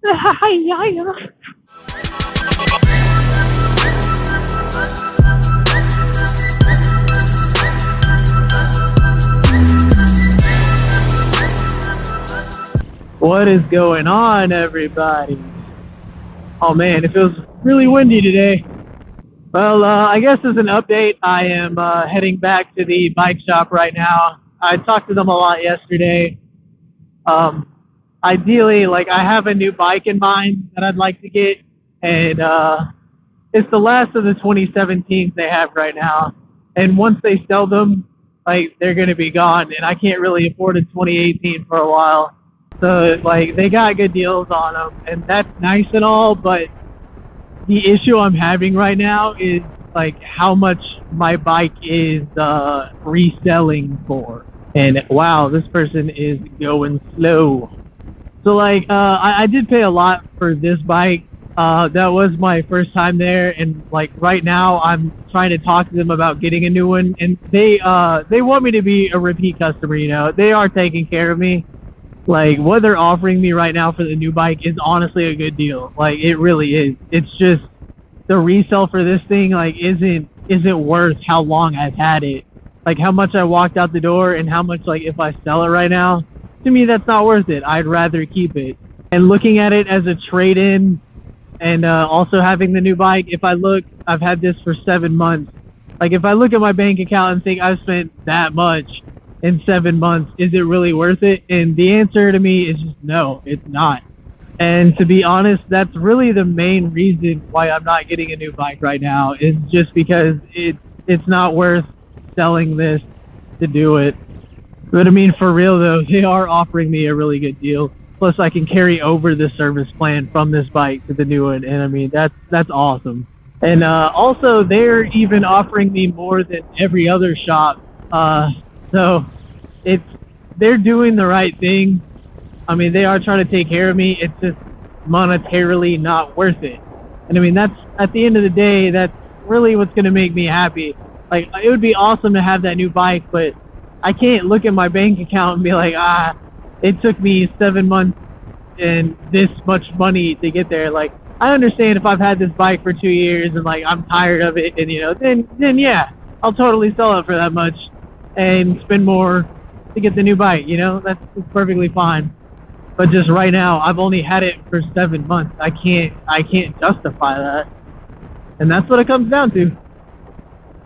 What is going on, everybody? Oh man, it feels really windy today. Well, I guess as an update, I am heading back to the bike shop right now. I talked to them a lot yesterday. Ideally, like, I have a new bike in mind that I'd like to get, and it's the last of the 2017s they have right now. And once they sell them, like, they're going to be gone, and I can't really afford a 2018 for a while. So, like, they got good deals on them, and that's nice and all, but the issue I'm having right now is, like, how much my bike is reselling for. And, wow, this person is going slow. So, like, I did pay a lot for this bike. That was my first time there, and, like, right now I'm trying to talk to them about getting a new one, and they want me to be a repeat customer, you know. They are taking care of me. Like, what they're offering me right now for the new bike is honestly a good deal. Like, it really is. It's just the resale for this thing, like, isn't worth how long I've had it. Like, how much I walked out the door and how much, like, if I sell it right now, to me, that's not worth it. I'd rather keep it. And looking at it as a trade-in and also having the new bike, if I look, I've had this for 7 months. Like, if I look at my bank account and think I've spent that much in 7 months, is it really worth it? And the answer to me is just no, it's not. And to be honest, that's really the main reason why I'm not getting a new bike right now, is just because it's not worth selling this to do it. But I mean, for real though, they are offering me a really good deal. Plus I can carry over the service plan from this bike to the new one, and I mean, that's awesome. And also, they're even offering me more than every other shop. So they're doing the right thing. I mean, they are trying to take care of me. It's just monetarily not worth it. And I mean, that's, at the end of the day, that's really what's going to make me happy. Like, it would be awesome to have that new bike, but I can't look at my bank account and be like, it took me 7 months and this much money to get there. Like, I understand if I've had this bike for 2 years and, like, I'm tired of it, and, you know, then yeah, I'll totally sell it for that much and spend more to get the new bike, you know. That's perfectly fine. But just right now, I've only had it for 7 months. I can't justify that, and that's what it comes down to.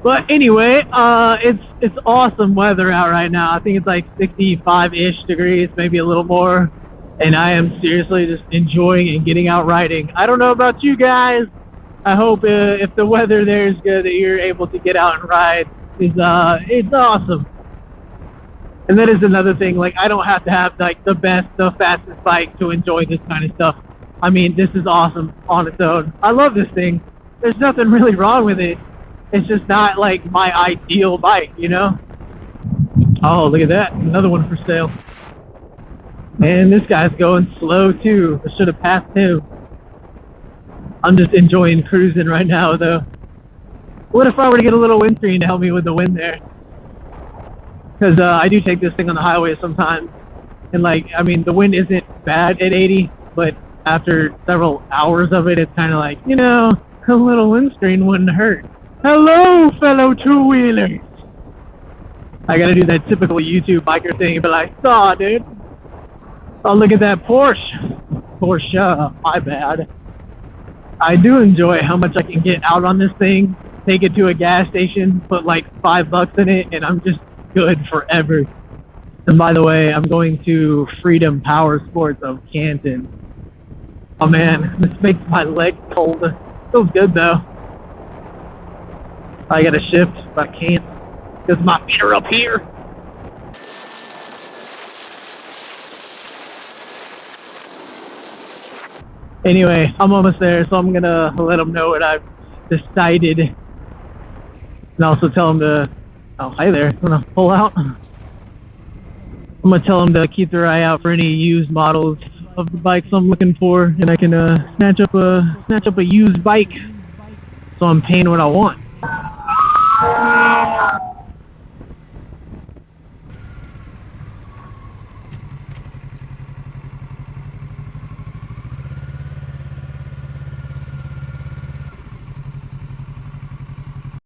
But anyway, it's awesome weather out right now. I think it's like 65-ish degrees, maybe a little more, and I am seriously just enjoying and getting out riding. I don't know about you guys. I hope if the weather there is good, that you're able to get out and ride. It's awesome. And that is another thing, like, I don't have to have, like, the fastest bike to enjoy this kind of stuff. I mean, this is awesome on its own. I love this thing. There's nothing really wrong with it. It's just not, like, my ideal bike, you know? Oh, look at that. Another one for sale. And this guy's going slow, too. I should have passed him. I'm just enjoying cruising right now, though. What if I were to get a little windscreen to help me with the wind there? Because I do take this thing on the highway sometimes, and, like, I mean, the wind isn't bad at 80, but after several hours of it, it's kind of like, you know, a little windscreen wouldn't hurt. Hello, fellow two-wheelers! I gotta do that typical YouTube biker thing and be like, saw, dude. Oh, look at that Porsche, my bad. I do enjoy how much I can get out on this thing, take it to a gas station, put like $5 in it, and I'm just good forever. And by the way, I'm going to Freedom Power Sports of Canton. Oh man, this makes my leg cold. Feels good though. I gotta shift, but I can't because my feet are up here. Anyway, I'm almost there, so I'm gonna let them know what I've decided, and also tell them to. Oh, hi there. I'm gonna pull out. I'm gonna tell them to keep their eye out for any used models of the bikes I'm looking for, and I can snatch up a used bike, so I'm paying what I want.